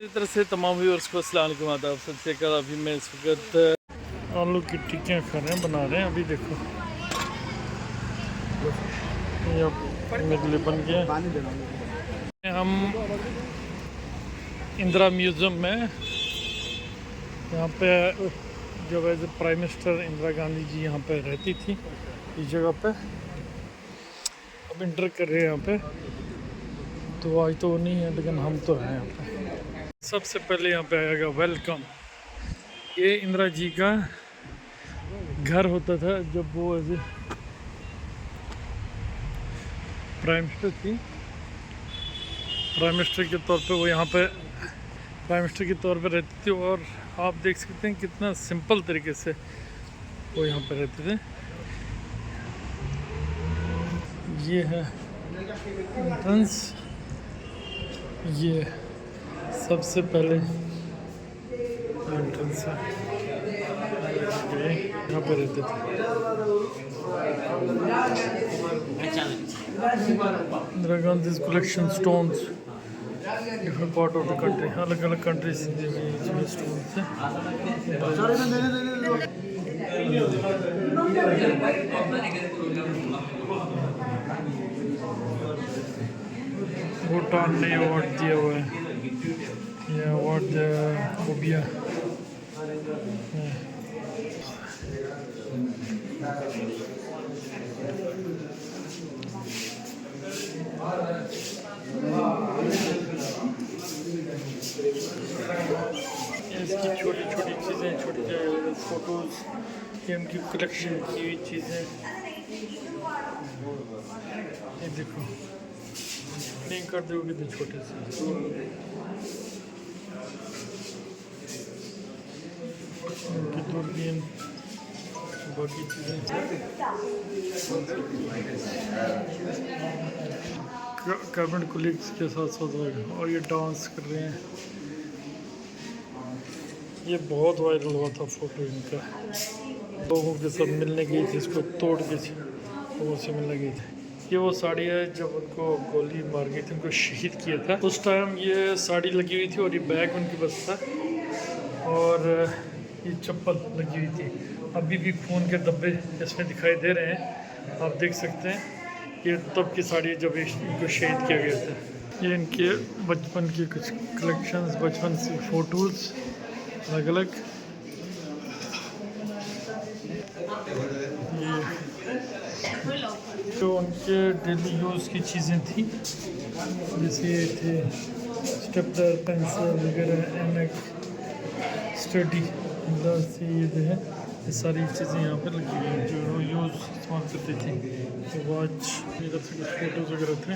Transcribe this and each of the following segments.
इसी तरह से तमाम व्यूअर्स को अस्सलाम वालेकुम आदाब। सबसे अभी मैं इस वक्त आलू की टिक्कियाँ खा रहे हैं, बना रहे हैं। अभी देखो ये मेरे लिए बन गया। हम इंदिरा म्यूज़ियम में, यहाँ पे जब as a prime minister Indira Gandhi ji यहाँ पे रहती थी, इस जगह पे अब इंटर कर रहे हैं यहाँ पे। तो आज तो वो नहीं है, लेकिन हम तो हैं यहाँ पे। सबसे पहले यहाँ पे आएगा वेलकम। ये इंदिरा जी का घर होता था जब वो एज ए प्राइम मिनिस्टर थी। प्राइम मिनिस्टर के तौर पे वो यहाँ पे प्राइम मिनिस्टर के तौर पे रहती थी। और आप देख सकते हैं कितना सिंपल तरीके से वो यहाँ पे रहते थे। ये है एंट्रेंस, ये सबसे पहले एंट्रेंस है, यहाँ पे रहते थे। Indira Gandhi collection stones different part of the country, अलग अलग कंट्री से स्टोन्स है। भूटान ने अवार्ड दिया हुआ है, ये अवार्ड फोबिया है। इसकी छोटी छोटी चीज़ें, छोटी फोटोज़, ये उनकी कलेक्शन की हुई चीज़ें। ये देखो लिंक कर दोगे तो छोटे से उनकी दूरबीन, बाकी चीज़ें। कैबिनेट कोलीग्स के साथ साथ और ये डांस कर रहे हैं। ये बहुत वायरल हुआ था फोटो इनका, लोगों के सब मिलने गई थी, इसको तोड़ के लोगों से मिलने गई थी। ये वो साड़ी है जब उनको गोली मार गई थी, उनको शहीद किया था उस टाइम ये साड़ी लगी हुई थी। और ये बैग उनके पास था और ये चप्पल लगी हुई थी। अभी भी खून के धब्बे इसमें दिखाई दे रहे हैं, आप देख सकते हैं। ये तब की साड़ी जब इनको शहीद किया गया था। ये इनके बचपन की कुछ कलेक्शंस, बचपन से फ़ोटोज़ अलग अलग। ये जो उनके डेली यूज़ की चीज़ें थी, जैसे ये थे स्टेपलर, पेंसिल वगैरह, एनक, स्टडी, से ये जो है ये सारी चीज़ें यहाँ पर लगी हुई हैं जो यूज़ इस्तेमाल करती थी। तो वॉच, इधर से कुछ फ़ोटोज़ वगैरह थे।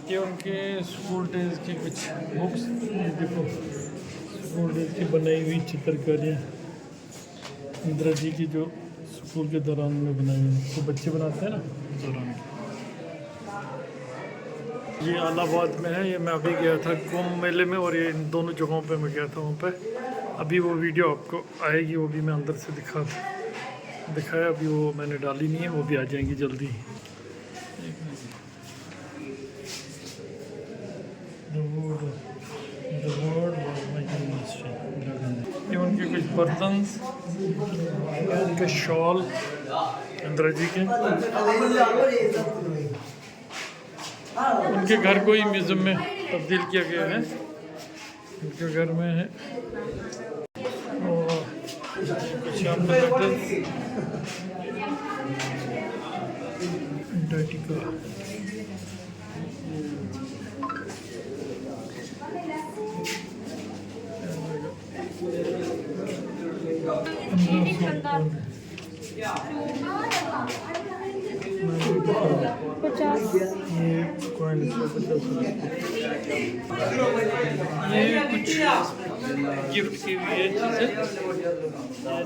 ये उनके स्कूल डेज की कुछ बुक्स, देखो स्कूल डेज की बनाई हुई चित्रकारियाँ इंदिरा जी की जो स्कूल के दौरान में बनाई हुई, तो बच्चे बनाते हैं ना दौरान। ये इलाहाबाद में है, ये मैं अभी गया था कुंभ मेले में, और ये इन दोनों जगहों पे मैं गया था वहाँ पे। अभी वो वीडियो आपको आएगी, वो भी मैं अंदर से दिखाया, अभी वो मैंने डाली नहीं है, वो भी आ जाएंगी जल्दी। ये उनके कुछ बर्तन, उनके शॉल इंदिरा जी के। उनके घर को ही म्यूज़ियम में तब्दील किया गया है, उनके घर में है। और कुछ यहाँ पे अंटार्कटिका, $50 ये कॉइन 150 रुपये। ये कुछ गिफ्ट की हुई है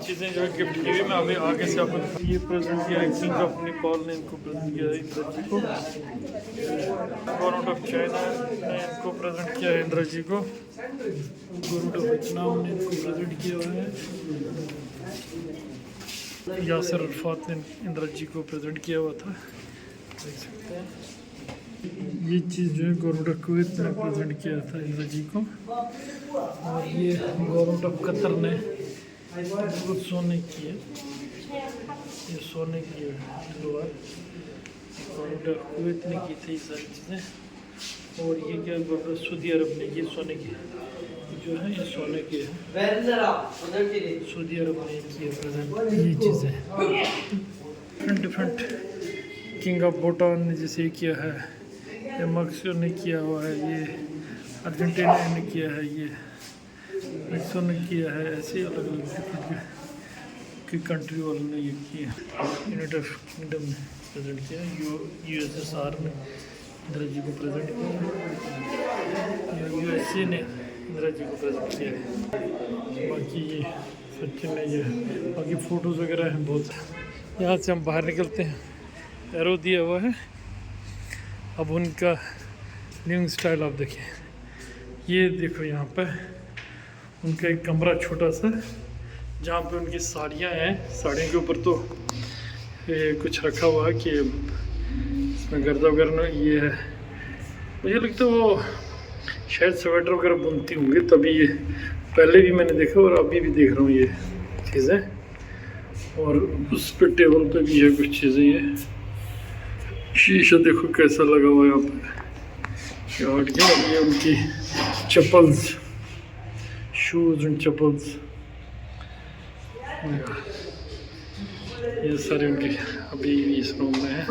चीज़ें जो है गिफ्ट की हुई। मैं अभी आगे से आपको ये प्रेजेंट किया है किंग ऑफ नेपाल ने इनको प्रेजेंट किया है इंदिरा जी को। गवर्नमेंट ऑफ चाइना ने इनको प्रेजेंट किया है इंदिरा जी को। गवर्नमेंट ऑफ वियतनाम ने इनको प्रेजेंट किया है। यासर अरफात ने इंदिरा जी को प्रेजेंट किया हुआ था, देख सकते हैं। ये चीज़ जो है गवर्नमेंट ऑफ कुवैत ने प्रेजेंट किया था इंदिरा जी को। और ये गवर्नमेंट ऑफ कतर ने बिल्कुल सोने की है, ये सोने की है लोअर। गवर्नमेंट ऑफ कुवैत ने की थी सारी चीज़ें। और ये क्या गवर्नमेंट ऑफ सऊदी अरब ने, ये सोने की जो है, ये सोने की है, सऊदी अरब ने की है प्रेजेंट ये चीज़ें। डिफरेंट किंग ऑफ भूटान ने जैसे किया है, ये मैक्सिको ने किया हुआ है, ये अर्जेंटीना ने किया है, ये मैक्सिको ने किया है। ऐसे अलग अलग डिफरेंट की कंट्री वालों ने ये किया। यूनाइटेड किंगडम ने प्रेजेंट किया, USSR ने इंदिरा जी को प्रेजेंट किया, USA ने इंदिरा जी को प्रेजेंट किया है। बाकी ये सचिन ने ये बाकी फ़ोटोज़ वगैरह हैं बहुत। यहाँ से हम बाहर निकलते हैं, एरो दिया हुआ है। अब उनका लिविंग स्टाइल आप देखिए, ये देखो यहाँ पे उनका एक कमरा छोटा सा जहाँ पे उनकी साड़ियाँ हैं। साड़ियों के ऊपर तो ये कुछ रखा हुआ है कि इसमें गर्दा वगैरह ये है। मुझे लगता है वो शायद स्वेटर वगैरह बुनती होंगी, तभी ये पहले भी मैंने देखा और अभी भी देख रहा हूँ ये चीज़ें। और उस पर टेबल पे भी है कुछ चीज़ें। ये शीशा देखो कैसा लगा हुआ है यहाँ पे। ये उनकी चप्पल्स, शूज़ एंड चप्पल्स, ये सारे उनके अभी इस रूम में है।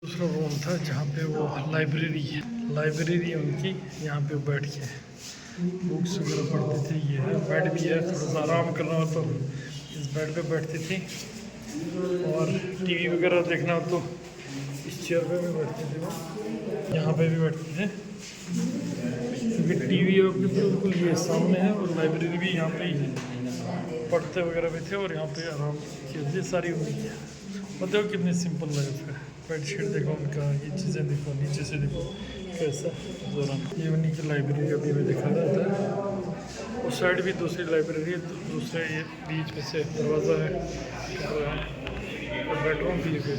दूसरा रूम था जहाँ पे वो लाइब्रेरी उनकी, यहाँ पे बैठ के बुक्स वगैरह पढ़ते थे। ये है बेड भी है, थोड़ा सा आराम करना हो तो इस बेड पे बैठती थी। और TV वगैरह देखना हो तो इस चेयर पे भी बैठते थे, वो यहाँ पे भी बैठते थे क्योंकि TV बिल्कुल ये सामने है और लाइब्रेरी भी यहाँ पे ही है। पढ़ते वगैरह भी थे और यहाँ पे आराम किया। ये सारी उनकी है। मतलब कितनी सिंपल लगे थे। बेडशीट देखो उनका, ये चीज़ें देखो, नीचे से देखो कैसा दौरान। ये उन्हीं की लाइब्रेरी अभी मैं दिखा रहा था। उस साइड भी दूसरी लाइब्रेरी है, दूसरे ये बीच में से दरवाज़ा है और बेडरूम भी है।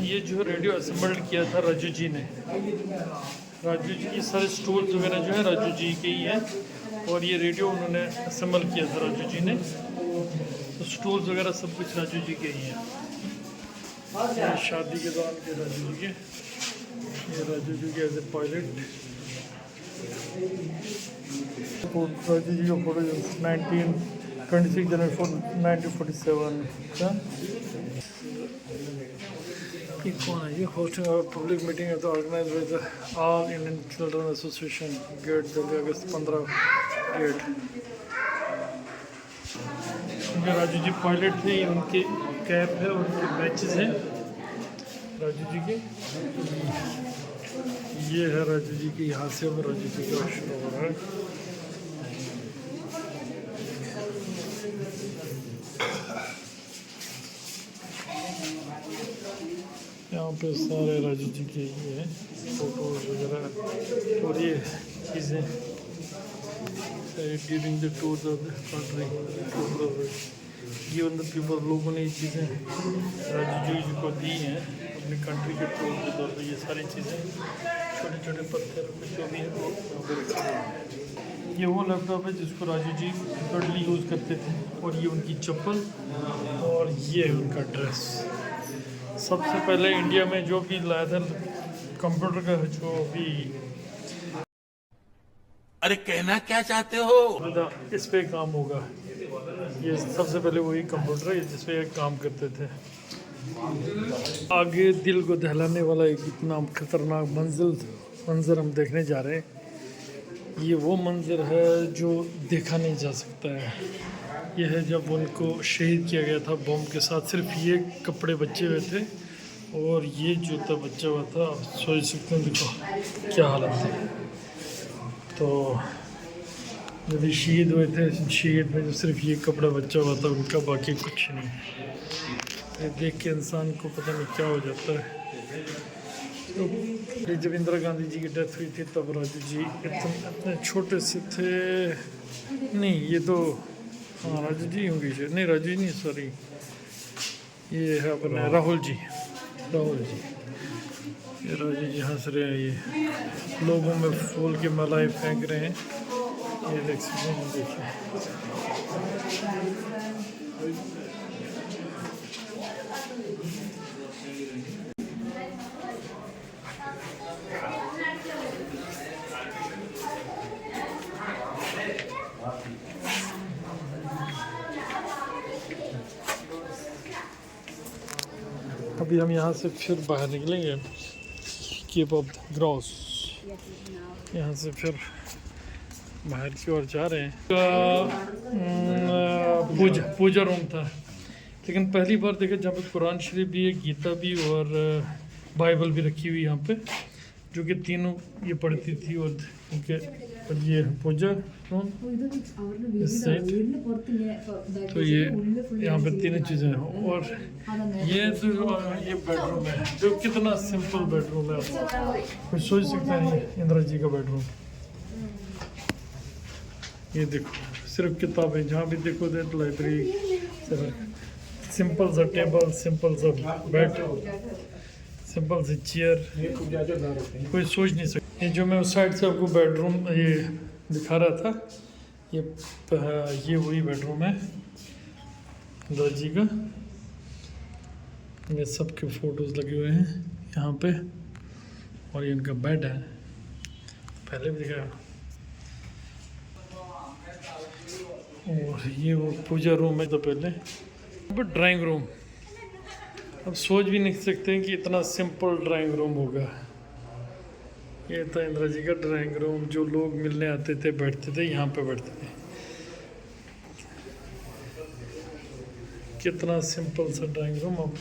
ये जो रेडियो असेंबल्ड किया था राजू जी ने, राजू जी ये सारे स्टूल्स वगैरह जो है राजू जी के ही हैं। और ये रेडियो उन्होंने असेंबल किया था राजू जी ने, तो स्टूल्स वगैरह सब कुछ राजू जी के ही हैं। ये शादी के दौरान के राजू जी के, ये राजू जी के as a pilot. Raju ji का फोटो 26 जनवरी 1947 का। ये कौन है? ये होस्टिंग और पब्लिक मीटिंग है तो organise with all Indian children association gate 15 अगस्त 15 गेट। राजू जी पायलट थे, उनके कैप है, उनके बैचेस हैं राजू जी के। ये है राजू जी के, यहाँ से राजू जी का शुरू हो रहा है। यहाँ पे सारे राजू जी के ही है फोटोज वगैरह और ये चीज़ें during the tour of the country, given the people. लोगों ने ये चीज़ें राजू जी को दी हैं अपनी कंट्री के टूर के दौर पर। ये सारी चीज़ें छोटे छोटे पत्थर जो भी है वो रखे हैं। ये वो लैपटॉप है जिसको राजू जी रिकॉर्डली यूज़ करते थे। और ये उनकी चप्पल और ये है उनका ड्रेस। सबसे पहले इंडिया में जो भी लाया था कंप्यूटर का, जो भी अरे कहना क्या चाहते हो? इस पे काम होगा, ये सबसे पहले वही कंप्यूटर है जिस पे काम करते थे। आगे दिल को दहलाने वाला एक इतना खतरनाक मंजर हम देखने जा रहे हैं। ये वो मंजर है जो देखा नहीं जा सकता है। यह है जब उनको शहीद किया गया था बम के साथ। सिर्फ ये कपड़े बचे हुए थे और ये जो था बच्चा हुआ था, आप सोच सकते हैं देखो क्या हालत थी। तो जब ये शहीद हुए थे, शहीद में जो सिर्फ ये कपड़ा बच्चा हुआ था उनका, बाकी कुछ नहीं। ये देख के इंसान को पता नहीं क्या हो जाता है। तो ये जब इंदिरा गांधी जी की डेथ हुई थी तब राजू जी इतने छोटे से थे। नहीं ये तो, हाँ राजू जी होंगे शायद, नहीं राजू जी नहीं, सॉरी ये है अपने राहुल जी। ये राजू जी हंस रहे हैं, ये लोगों में फूल की मालाएं फेंक रहे हैं। ये देख सकते हैं, देखिए अभी हम यहाँ से फिर बाहर निकलेंगे केप ऑफ ग्रॉस। यहाँ से फिर बाहर की ओर जा रहे हैं। पूजा रूम था, लेकिन पहली बार देखा जहाँ पे कुरान शरीफ भी है, गीता भी और बाइबल भी रखी हुई यहाँ पे, जो कि तीनों ये पढ़ती थी। और ये पूजा रूम इस साइड। तो ये यहाँ पे तीनों चीज़ें हैं। और ये जो ये बेडरूम है, जो कितना सिंपल बेडरूम है, आप कुछ सोच सकते हैं इंदिरा जी का बेडरूम। ये देखो सिर्फ किताबें, जहाँ भी देखो तो लाइब्रेरी, सिंपल सा टेबल, सिंपल सा बेड, सिंपल सी चेयर, कोई सोच नहीं सकता। ये जो मैं उस साइड से आपको बेडरूम ये दिखा रहा था, ये वही बेडरूम है इंदिरा जी का। ये सबके फोटोज लगे हुए हैं यहाँ पे, और ये उनका बेड है, पहले भी दिखाया। और ये वो पूजा रूम है, तो पहले बट ड्राइंग रूम, अब सोच भी नहीं सकते कि इतना सिंपल ड्राइंग रूम होगा। ये था इंदिरा जी का ड्राइंग रूम, जो लोग मिलने आते थे बैठते थे, यहाँ पे बैठते थे। कितना सिंपल सा ड्राइंग रूम, अब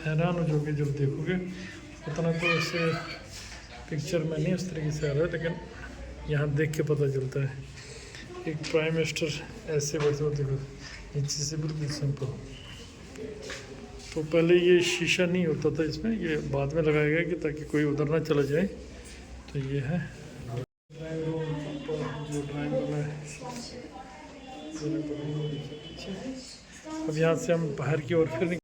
हैरान हो जाओगे जब देखोगे। उतना तो ऐसे पिक्चर में नहीं उस तरीके से आ रहा है, लेकिन यहाँ देख के पता चलता है एक प्राइम मिनिस्टर ऐसे बैठे होते, देखो नीचे से बिल्कुल सिंपल। तो पहले ये शीशा नहीं होता था इसमें, ये बाद में लगाया गया कि ताकि कोई उधर ना चला जाए। तो ये है ड्राइंग रूम, जो ड्राइंग रूम है। अब यहाँ से हम बाहर की ओर फिर